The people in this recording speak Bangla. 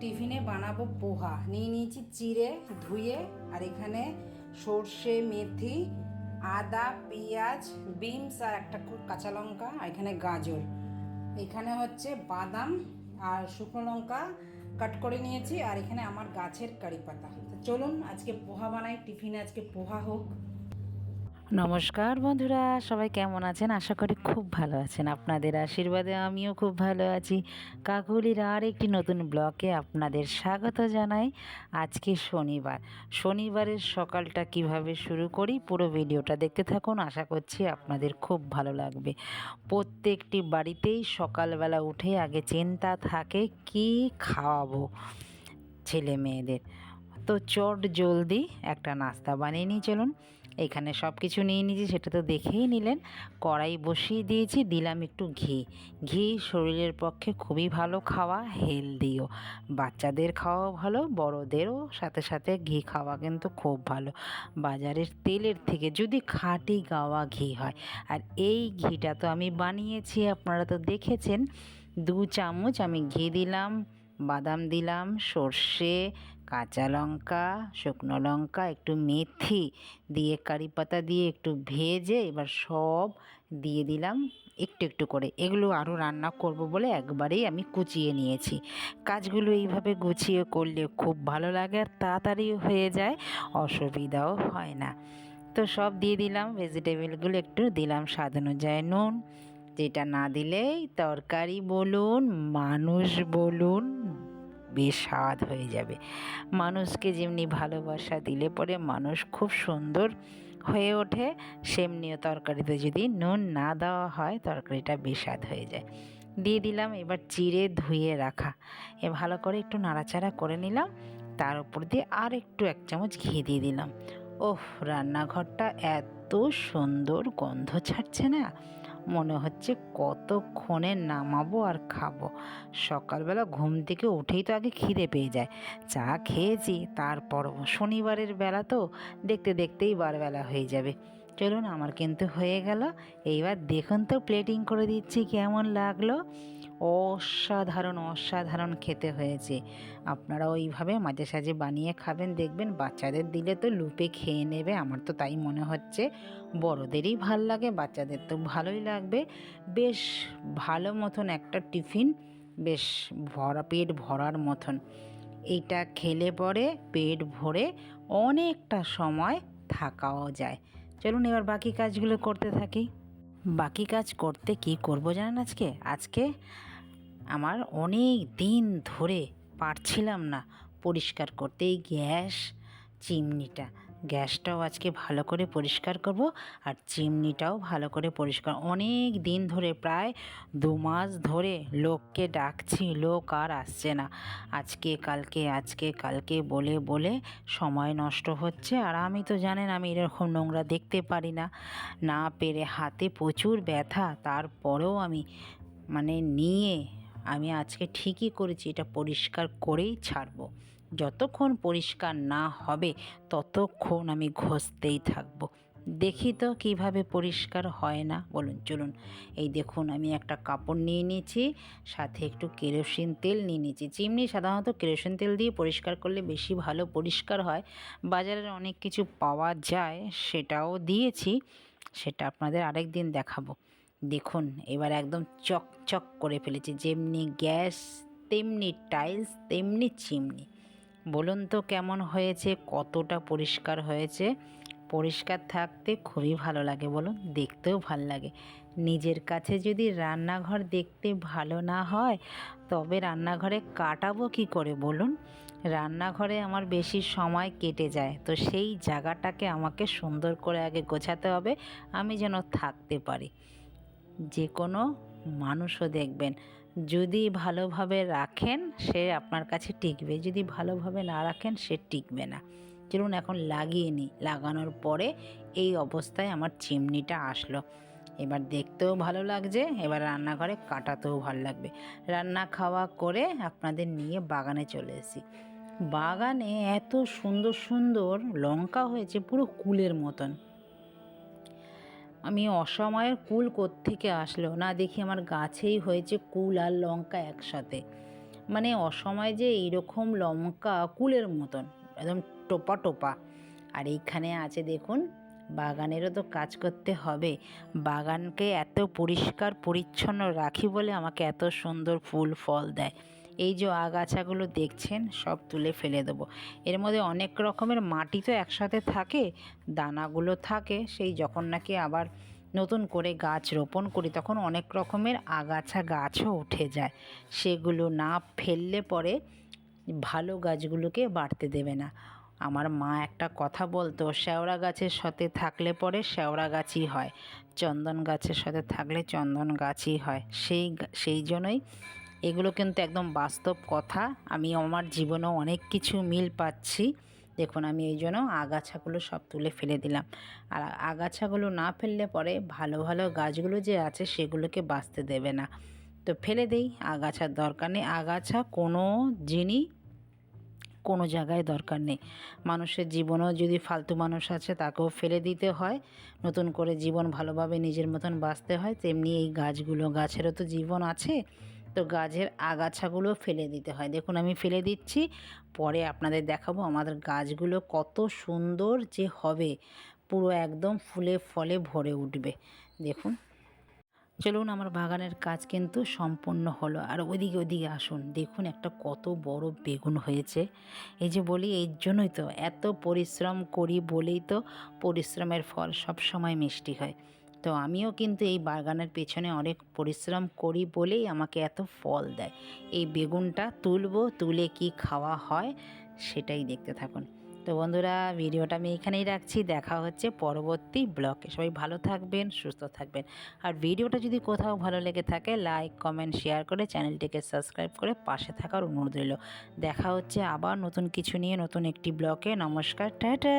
টিফিনে বানাবো পোহা। নিয়ে নিয়েছি চিড়ে ধুয়ে, আর এখানে সর্ষে, মেথি, আদা, পেঁয়াজ, বিনস আর একটা কাঁচা লঙ্কা, আর এখানে গাজর, এখানে হচ্ছে বাদাম আর শুকনো লঙ্কা কাট করে নিয়েছি, আর এখানে আমার গাছের কারি পাতা। তো চলুন আজকে পোহা বানাই, টিফিনে আজকে পোহা হোক। নমস্কার বন্ধুরা, সবাই কেমন আছেন? আশা করি খুব ভালো আছেন। আপনাদের আশীর্বাদে আমিও খুব ভালো আছি। কাকুলির আর একটি নতুন ব্লগে আপনাদের স্বাগত জানাই। আজকে শনিবারের সকালটা কিভাবে শুরু করি পুরো ভিডিওটা দেখতে থাকুন। আশা করছি আপনাদের খুব ভালো লাগবে। প্রত্যেকটি বাড়িতেই সকালবেলা উঠে আগে চিন্তা থাকে কি খাওয়াবো ছেলে মেয়েদের। তো চট জলদি একটা নাস্তা বানিয়ে নিয়ে চলুন। এখানে সব কিছু নিয়ে নিয়েছি, সেটা তো দেখেই নিলেন। কড়াই বসিয়ে দিয়েছি, দিলাম একটু ঘি। ঘি শরীরের পক্ষে খুবই ভালো খাওয়া, হেলদিও। বাচ্চাদের খাওয়াও ভালো, বড়োদেরও সাথে সাথে ঘি খাওয়া কিন্তু খুব ভালো বাজারের তেলের থেকে, যদি খাঁটি গাওয়া ঘি হয়। আর এই ঘিটা তো আমি বানিয়েছি, আপনারা তো দেখেছেন। 2 চামচ আমি ঘি দিলাম, বাদাম দিলাম, সর্ষে, কাঁচা লঙ্কা, শুকনো লঙ্কা, একটু মেথি দিয়ে কারি পাতা দিয়ে একটু ভেজে এবার সব দিয়ে দিলাম একটু একটু করে। এগুলো আরও রান্না করব বলে একবারেই আমি কুচিয়ে নিয়েছি। কাজগুলো এইভাবে গুছিয়ে করলে খুব ভালো লাগে আর তাড়াতাড়িও হয়ে যায়, অসুবিধাও হয় না। তো সব দিয়ে দিলাম, ভেজিটেবলগুলো একটু দিলাম স্বাদ অনুযায়ী নুন, যেটা না দিলেই তরকারি বলুন মানুষ বলুন বেস্বাদ হয়ে যাবে। মানুষকে যেমনি ভালোবাসা দিলে পরে মানুষ খুব সুন্দর হয়ে ওঠে, সেমনিও তরকারিতে যদি নুন না দেওয়া হয় তরকারিটা বেস্বাদ হয়ে যায়। দিয়ে দিলাম এবার চিড়ে ধুয়ে রাখা, ভালো করে একটু নাড়াচাড়া করে নিলাম। তার উপর দিয়ে আর একটু 1 চামচ ঘি দিয়ে দিলাম। ওহ, রান্নাঘরটা এত সুন্দর গন্ধ ছাড়ছে না, মনে হচ্ছে কতক্ষণে নামাবো আর খাবো। সকালবেলা ঘুম থেকে উঠেই তো আগে খিদে পেয়ে যায়। চা খেয়েছি, তারপর শনিবারের বেলা তো দেখতে দেখতেই বারবেলা হয়ে যাবে। চলুন, আমার কিন্তু হয়ে গেল। এইবার দেখুন তো প্লেটিং করে দিচ্ছি কেমন লাগলো। অসাধারণ অসাধারণ খেতে হয়েছে। আপনারা ওইভাবে মাঝে সাঝে বানিয়ে খাবেন, দেখবেন বাচ্চাদের দিলে তো লুপে খেয়ে নেবে। আমার তো তাই মনে হচ্ছে। বড়োদেরই ভাল লাগে, বাচ্চাদের তো ভালোই লাগবে। বেশ ভালো মতন একটা টিফিন, বেশ পেট ভরার মতন। এইটা খেলে পরে পেট ভরে অনেকটা সময় থাকাও যায়। চলুন এবার বাকি কাজগুলো করতে থাকি। বাকি কাজ করতে কি করব জানেন? আজকে আমার অনেক দিন ধরে পারছিলাম না পরিষ্কার করতে এই গ্যাসটাও আজকে ভালো করে পরিষ্কার করব, আর চিমনিটাও ভালো করে পরিষ্কার। অনেক দিন ধরে, প্রায় 2 মাস ধরে লোককে ডাকছি, লোক আর আসছে না। আজকে কালকে বলে বলে সময় নষ্ট হচ্ছে। আর আমি তো জানেন আমি এরকম নোংরা দেখতে পারি না, না পেরে হাতে প্রচুর ব্যথা, তারপরেও আমি আজকে ঠিকই করেছি, এটা পরিষ্কার করেই ছাড়বো। যতক্ষণ পরিষ্কার না হবে ততক্ষণ আমি ঘষতেই থাকবো। দেখি তো কিভাবে পরিষ্কার হয় না, বলুন। চলুন, এই দেখুন আমি একটা কাপড় নিয়ে নিয়েছি, সাথে একটু কেরোসিন তেল নিয়ে নিয়েছি। চিমনি সাধারণত কেরোসিন তেল দিয়ে পরিষ্কার করলে বেশি ভালো পরিষ্কার হয়। বাজারের অনেক কিছু পাওয়া যায়, সেটাও দিয়েছি, সেটা আপনাদের আরেক দিন দেখাবো। দেখুন এবার একদম চকচক করে ফেলেছি, যেমনি গ্যাস তেমনি টাইলস তেমনি চিমনি। বলুন তো কেমন হয়েছে, কতটা পরিষ্কার হয়েছে? পরিষ্কার থাকতে খুবই ভালো লাগে, বলুন, দেখতেও ভালো লাগে। নিজের কাছে যদি রান্নাঘর দেখতে ভালো না হয় তবে রান্নাঘরে কাটাবো কি করে, বলুন? রান্নাঘরে আমার বেশি সময় কেটে যায়, তো সেই জায়গাটাকে আমাকে সুন্দর করে আগে গোছাতে হবে, আমি যেন থাকতে পারি। যে কোনো মানুষও দেখবেন, যদি ভালোভাবে রাখেন সে আপনার কাছে টিকবে, যদি ভালোভাবে না রাখেন সে টিকবে না। চলুন এখন লাগিয়ে নিই। লাগানোর পরে এই অবস্থায় আমার চিমনিটা আসলো। এবার দেখতেও ভালো লাগছে, এবার রান্নাঘরে কাটাতেও ভালো লাগবে। রান্না খাওয়া করে আপনাদের নিয়ে বাগানে চলে এসেছি। বাগানে এত সুন্দর সুন্দর লঙ্কা হয়েছে, পুরো কুলের মতন। আমি অসময়ের কুল কোত্থেকে আসলো না দেখি, আমার গাছেই হয়েছে কুল আর লঙ্কা একসাথে। মানে অসময়ে যে এইরকম লঙ্কা কুলের মতন একদম টোপা টোপা। আর এইখানে আছে দেখুন, বাগানেরও তো কাজ করতে হবে, বাগানকে এত পরিষ্কার পরিচ্ছন্ন রাখি বলে আমাকে এত সুন্দর ফুল ফল দেয়। এই যে আগাছাগুলো দেখছেন সব তুলে ফেলে দেবো। এর মধ্যে অনেক রকমের মাটি তো একসাথে থাকে, দানাগুলো থাকে, সেই যখন নাকি আবার নতুন করে গাছ রোপণ করি তখন অনেক রকমের আগাছা গাছও উঠে যায়। সেগুলো না ফেললে পরে ভালো গাছগুলোকে বাড়তে দেবে না। আমার মা একটা কথা বলতো, শেওড়া গাছের সাথে থাকলে পরে শেওড়া গাছই হয়, চন্দন গাছের সাথে থাকলে চন্দন গাছই হয়। সেই জন্যই এগুলো কিন্তু একদম বাস্তব কথা। আমি আমার জীবনেও অনেক কিছু মিল পাচ্ছি। দেখুন আমি এই জন্য আগাছাগুলো সব তুলে ফেলে দিলাম। আর আগাছাগুলো না ফেললে পরে ভালো ভালো গাছগুলো যে আছে সেগুলোকে বাঁচতে দেবে না। তো ফেলে দেই, আগাছার দরকার নেই। আগাছা কোনো জিনিস কোনো জায়গায় দরকার নেই। মানুষের জীবনেও যদি ফালতু মানুষ আছে তাকেও ফেলে দিতে হয়, নতুন করে জীবন ভালোভাবে নিজের মতন বাঁচতে হয়। তেমনি এই গাছগুলো, গাছেরও তো জীবন আছে, তো গাছের আগাছাগুলো ফেলে দিতে হয়। দেখুন আমি ফেলে দিচ্ছি, পরে আপনাদের দেখাবো আমাদের গাছগুলো কত সুন্দর যে হবে, পুরো একদম ফুলে ফলে ভরে উঠবে। দেখুন, চলুন আমার বাগানের কাজ কিন্তু সম্পূর্ণ হলো। আর ওদিকে আসুন, দেখুন একটা কত বড় বেগুন হয়েছে। এই যে বলি এর জন্যই তো এত পরিশ্রম করি, বলেই তো পরিশ্রমের ফল সব সময় মিষ্টি হয়। তো আমিও কিন্তু এই বাগানের পেছনে অনেক পরিশ্রম করি বলেই আমাকে এত ফল দেয়। এই বেগুনটা তুলবো, তুলে কি খাওয়া হয় সেটাই দেখতে থাকুন। তো বন্ধুরা, ভিডিওটা আমি এখানেই রাখছি, দেখা হচ্ছে পরবর্তী ব্লগে। সবাই ভালো থাকবেন, সুস্থ থাকবেন। আর ভিডিওটা যদি কোথাও ভালো লেগে থাকে লাইক কমেন্ট শেয়ার করে চ্যানেলটিকে সাবস্ক্রাইব করে পাশে থাকার অনুরোধ রইল। দেখা হচ্ছে আবার নতুন কিছু নিয়ে, নতুন একটি ব্লগে। নমস্কার, টাটা।